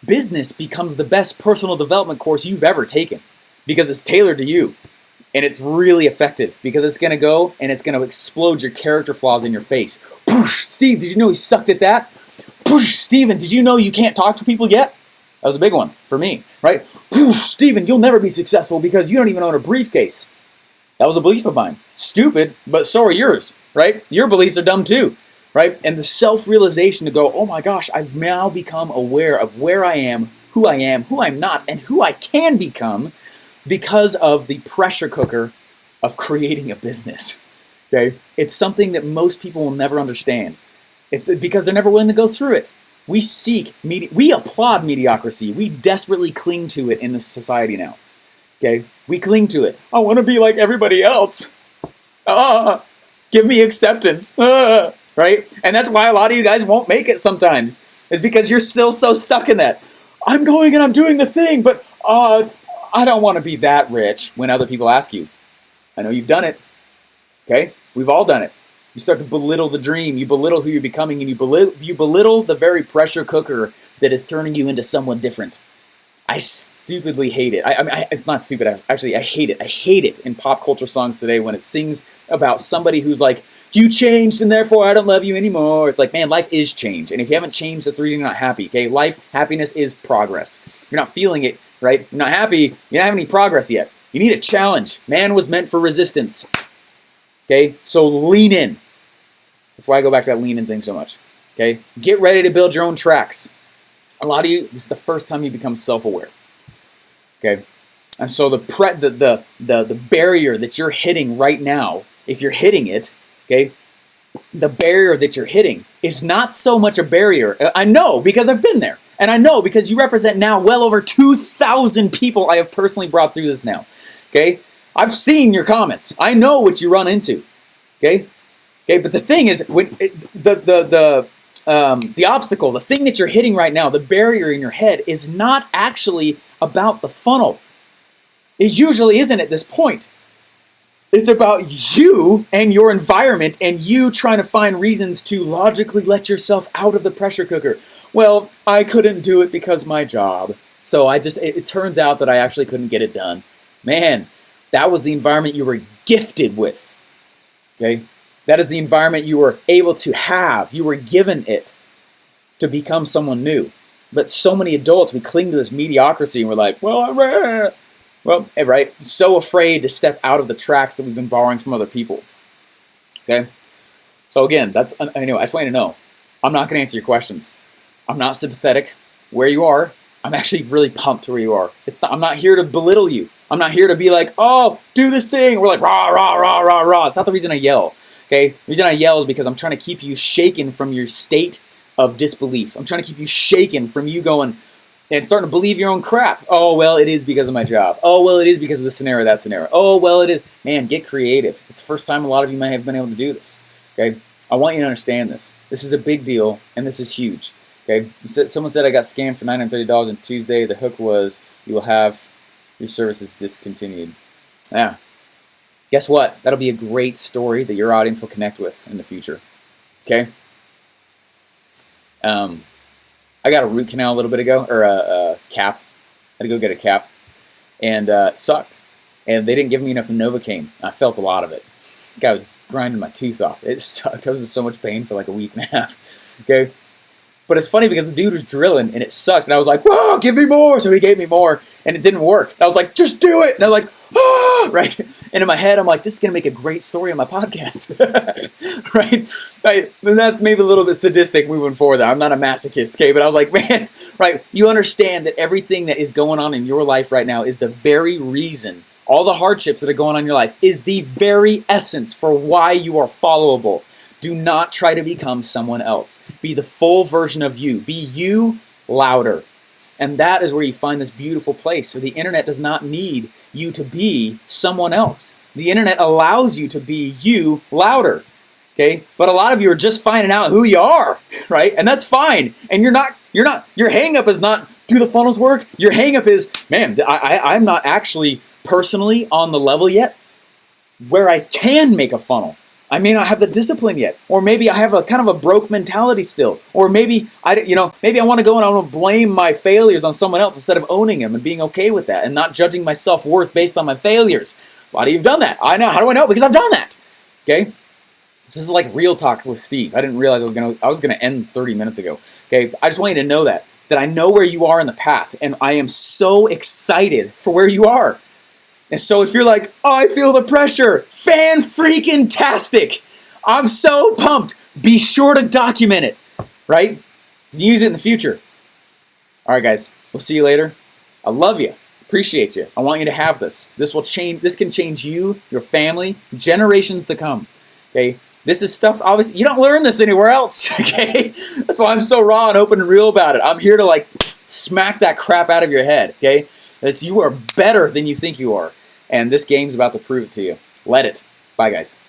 business becomes the best personal development course you've ever taken because it's tailored to you. And it's really effective because it's going to go and it's going to explode your character flaws in your face. Poosh, Steve, did you know he sucked at that? Poosh, Steven, did you know you can't talk to people yet? That was a big one for me, right? Poosh, Steven, you'll never be successful because you don't even own a briefcase. That was a belief of mine. Stupid, but so are yours, right? Your beliefs are dumb too, right? And the self-realization to go, oh my gosh, I've now become aware of where I am, who I'm not, and who I can become because of the pressure cooker of creating a business, okay? It's something that most people will never understand. It's because they're never willing to go through it. We applaud mediocrity. We desperately cling to it in this society now, okay? We cling to it. I want to be like everybody else. Give me acceptance, right? And that's why a lot of you guys won't make it sometimes. It's because you're still so stuck in that. I'm going and I'm doing the thing, but I don't want to be that rich when other people ask you. I know you've done it, okay? We've all done it. You start to belittle the dream. You belittle who you're becoming, and you belittle the very pressure cooker that is turning you into someone different. I stupidly hate it. It's not stupid. Actually, I hate it. I hate it in pop culture songs today when it sings about somebody who's like, you changed and therefore I don't love you anymore. It's like, man, life is change. And if you haven't changed, that's the reason you're not happy, okay? Happiness is progress. If you're not feeling it, right? You're not happy, you don't have any progress yet. You need a challenge. Man was meant for resistance. Okay? So lean in. That's why I go back to that lean in thing so much. Okay? Get ready to build your own tracks. A lot of you, this is the first time you become self-aware. Okay? And so the barrier that you're hitting right now, if you're hitting it, okay, the barrier that you're hitting is not so much a barrier. I know because I've been there. And I know because you represent now well over 2,000 people I have personally brought through this now. Okay? I've seen your comments. I know what you run into. Okay? Okay, but the thing is, the obstacle, the thing that you're hitting right now, the barrier in your head is not actually about the funnel. It usually isn't at this point. It's about you and your environment and you trying to find reasons to logically let yourself out of the pressure cooker. Well, I couldn't do it because my job. So it turns out that I actually couldn't get it done. Man, that was the environment you were gifted with. Okay? That is the environment you were able to have. You were given it to become someone new. But so many adults, we cling to this mediocrity and we're like, right? So afraid to step out of the tracks that we've been borrowing from other people. Okay? So again, anyway, I just want you to know, I'm not going to answer your questions. I'm not sympathetic where you are. I'm actually really pumped to where you are. I'm not here to belittle you. I'm not here to be like, oh, do this thing. We're like, rah, rah, rah, rah, rah. It's not the reason I yell. Okay? The reason I yell is because I'm trying to keep you shaken from your state of disbelief. I'm trying to keep you shaken from you going and starting to believe your own crap. Oh, well, it is because of my job. Oh, well, it is because of this scenario, that scenario. Oh, well, it is. Man, get creative. It's the first time a lot of you may have been able to do this. Okay? I want you to understand this. This is a big deal, and this is huge. Okay? Someone said I got scammed for $930 on Tuesday. The hook was, you will have your services discontinued. Yeah. Guess what? That'll be a great story that your audience will connect with in the future. Okay. I got a root canal a little bit ago, or a cap. I had to go get a cap, and it sucked. And they didn't give me enough Novocaine. I felt a lot of it. This guy was grinding my tooth off. It sucked. I was in so much pain for like a week and a half. Okay. But it's funny because the dude was drilling and it sucked. And I was like, whoa, give me more. So he gave me more and it didn't work. And I was like, just do it. And I was like, ah, right. And in my head, I'm like, this is going to make a great story on my podcast. Right. And that's maybe a little bit sadistic moving forward. I'm not a masochist. Okay. But I was like, man, right. You understand that everything that is going on in your life right now is the very reason, all the hardships that are going on in your life is the very essence for why you are followable. Do not try to become someone else. Be the full version of you. Be you louder. And that is where you find this beautiful place. So the internet does not need you to be someone else. The internet allows you to be you louder. Okay? But a lot of you are just finding out who you are, right? And that's fine. And your hang up is not do the funnels work? Your hang up is, man, I'm not actually personally on the level yet where I can make a funnel. I may not have the discipline yet, or maybe I have a kind of a broke mentality still, or maybe maybe I want to go and I want to blame my failures on someone else instead of owning them and being okay with that and not judging my self-worth based on my failures. Why do you've done that? I know. How do I know? Because I've done that. Okay. This is like real talk with Steve. I didn't realize I was gonna end 30 minutes ago. Okay. I just want you to know that I know where you are in the path, and I am so excited for where you are. And so if you're like, oh, I feel the pressure, fan-freaking-tastic. I'm so pumped. Be sure to document it, right? Use it in the future. All right, guys. We'll see you later. I love you. Appreciate you. I want you to have this. This will change. This can change you, your family, generations to come. Okay? This is stuff, obviously, you don't learn this anywhere else, okay? That's why I'm so raw and open and real about it. I'm here to, like, smack that crap out of your head, okay? You are better than you think you are. And this game's about to prove it to you. Let it. Bye, guys.